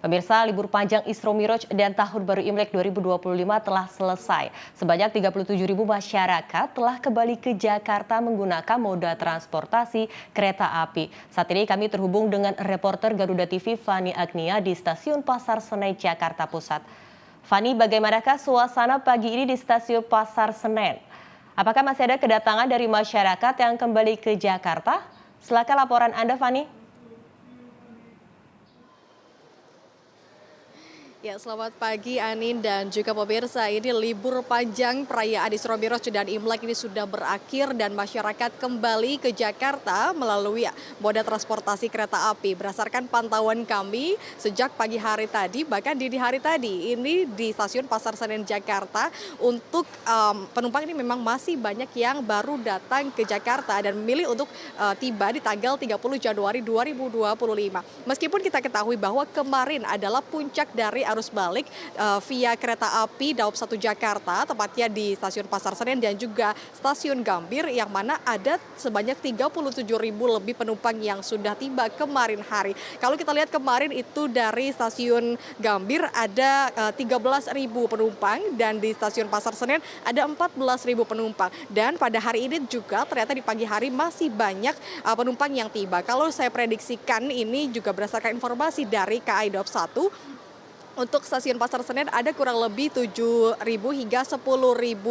Pemirsa, libur panjang Isra Miraj dan Tahun Baru Imlek 2025 telah selesai. Sebanyak 37.000 masyarakat telah kembali ke Jakarta menggunakan moda transportasi kereta api. Saat ini kami terhubung dengan reporter Garuda TV Fani Agnia di Stasiun Pasar Senen, Jakarta Pusat. Fani, bagaimanakah suasana pagi ini di Stasiun Pasar Senen? Apakah masih ada kedatangan dari masyarakat yang kembali ke Jakarta? Silakan laporan Anda, Fani. Ya, selamat pagi Anin dan juga pemirsa. Ini libur panjang perayaan Isra Miraj dan Imlek ini sudah berakhir dan masyarakat kembali ke Jakarta melalui moda transportasi kereta api. Berdasarkan pantauan kami sejak pagi hari tadi, bahkan dini hari tadi, ini di Stasiun Pasar Senen Jakarta untuk penumpang ini memang masih banyak yang baru datang ke Jakarta dan memilih untuk tiba di tanggal 30 Januari 2025. Meskipun kita ketahui bahwa kemarin adalah puncak dari arus balik via kereta api Daob 1 Jakarta, tepatnya di Stasiun Pasar Senen dan juga Stasiun Gambir, yang mana ada sebanyak 37.000 lebih penumpang yang sudah tiba kemarin hari. Kalau kita lihat kemarin itu dari Stasiun Gambir ada 13.000 penumpang dan di Stasiun Pasar Senen ada 14.000 penumpang. Dan pada hari ini juga ternyata di pagi hari masih banyak penumpang yang tiba. Kalau saya prediksikan ini juga berdasarkan informasi dari KAI Daob 1, untuk Stasiun Pasar Senen ada kurang lebih 7.000 hingga 10.000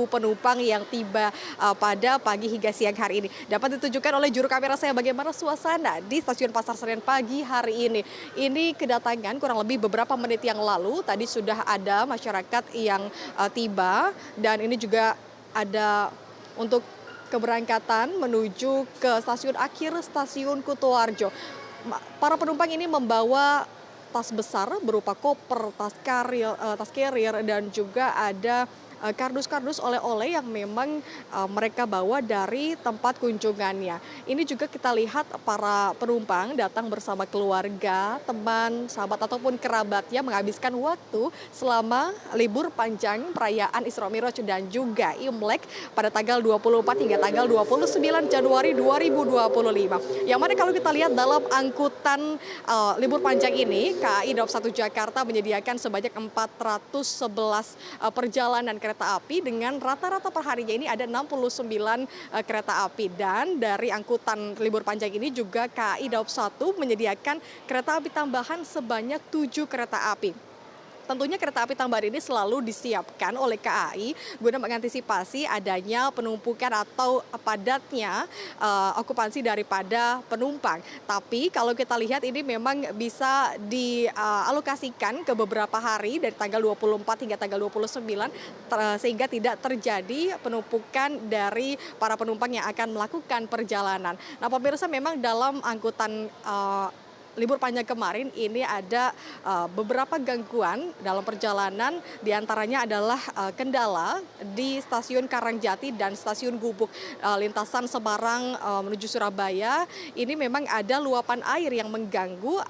penumpang yang tiba pada pagi hingga siang hari ini. Dapat ditunjukkan oleh juru kamera saya bagaimana suasana di Stasiun Pasar Senen pagi hari ini. Ini kedatangan kurang lebih beberapa menit yang lalu. Tadi sudah ada masyarakat yang tiba dan ini juga ada untuk keberangkatan menuju ke stasiun akhir Stasiun Kutoarjo. Para penumpang ini membawa tas besar berupa koper, tas carrier dan juga ada kardus-kardus oleh-oleh yang memang mereka bawa dari tempat kunjungannya. Ini juga kita lihat para penumpang datang bersama keluarga, teman, sahabat ataupun kerabatnya menghabiskan waktu selama libur panjang perayaan Isra Miraj dan juga Imlek pada tanggal 24 hingga tanggal 29 Januari 2025. Yang mana kalau kita lihat dalam angkutan libur panjang ini, KAI Daob 1 Jakarta menyediakan sebanyak 411 perjalanan kereta api dengan rata-rata perharinya ini ada 69 kereta api. Dan dari angkutan libur panjang ini juga KAI Daob 1 menyediakan kereta api tambahan sebanyak 7 kereta api. Tentunya kereta api tambahan ini selalu disiapkan oleh KAI guna mengantisipasi adanya penumpukan atau padatnya okupansi daripada penumpang. Tapi kalau kita lihat ini memang bisa dialokasikan ke beberapa hari dari tanggal 24 hingga tanggal 29 sehingga tidak terjadi penumpukan dari para penumpang yang akan melakukan perjalanan. Nah, pemirsa, memang dalam angkutan libur panjang kemarin ini ada beberapa gangguan dalam perjalanan, diantaranya adalah kendala di Stasiun Karangjati dan Stasiun Gubuk. Lintasan Semarang menuju Surabaya ini memang ada luapan air yang mengganggu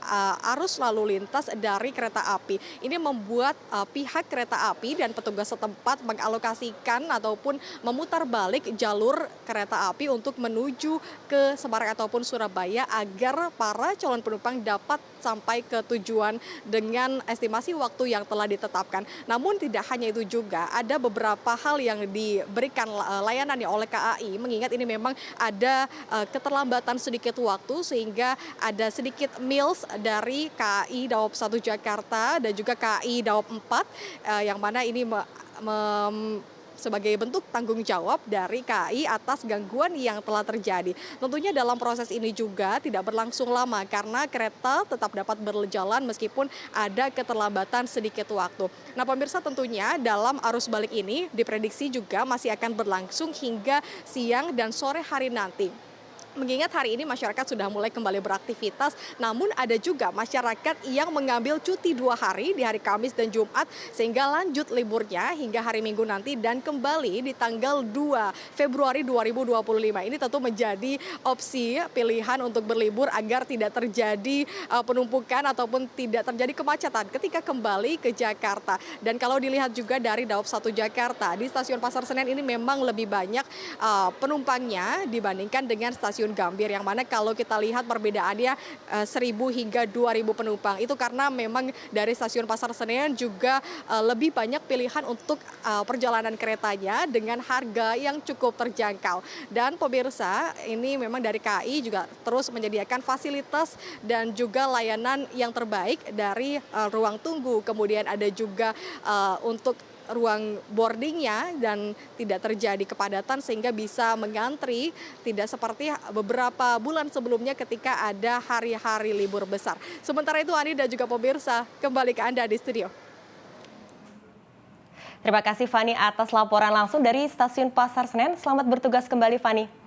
arus lalu lintas dari kereta api. Ini membuat pihak kereta api dan petugas setempat mengalokasikan ataupun memutar balik jalur kereta api untuk menuju ke Semarang ataupun Surabaya agar para calon penumpang dapat sampai ke tujuan dengan estimasi waktu yang telah ditetapkan. Namun tidak hanya itu juga, ada beberapa hal yang diberikan layanannya oleh KAI, mengingat ini memang ada keterlambatan sedikit waktu sehingga ada sedikit meals dari KAI Daob 1 Jakarta dan juga KAI Daob 4 yang mana ini sebagai bentuk tanggung jawab dari KAI atas gangguan yang telah terjadi. Tentunya dalam proses ini juga tidak berlangsung lama karena kereta tetap dapat berjalan meskipun ada keterlambatan sedikit waktu. Nah, pemirsa, tentunya dalam arus balik ini diprediksi juga masih akan berlangsung hingga siang dan sore hari nanti. Mengingat hari ini masyarakat sudah mulai kembali beraktivitas, namun ada juga masyarakat yang mengambil cuti 2 hari di hari Kamis dan Jumat sehingga lanjut liburnya hingga hari Minggu nanti dan kembali di tanggal 2 Februari 2025. Ini tentu menjadi opsi pilihan untuk berlibur agar tidak terjadi penumpukan ataupun tidak terjadi kemacetan ketika kembali ke Jakarta. Dan kalau dilihat juga dari Daob 1 Jakarta, di Stasiun Pasar Senen ini memang lebih banyak penumpangnya dibandingkan dengan stasiun stasiun Gambir, yang mana kalau kita lihat perbedaannya 1.000 hingga 2.000 penumpang. Itu karena memang dari stasiun Pasar Senen juga lebih banyak pilihan untuk perjalanan keretanya dengan harga yang cukup terjangkau. Dan pemirsa, ini memang dari KAI juga terus menyediakan fasilitas dan juga layanan yang terbaik dari ruang tunggu, kemudian ada juga untuk ruang boardingnya dan tidak terjadi kepadatan sehingga bisa mengantri, tidak seperti beberapa bulan sebelumnya ketika ada hari-hari libur besar. Sementara itu Ani dan juga pemirsa, kembali ke Anda di studio. Terima kasih Fani atas laporan langsung dari Stasiun Pasar Senen. Selamat bertugas kembali Fani.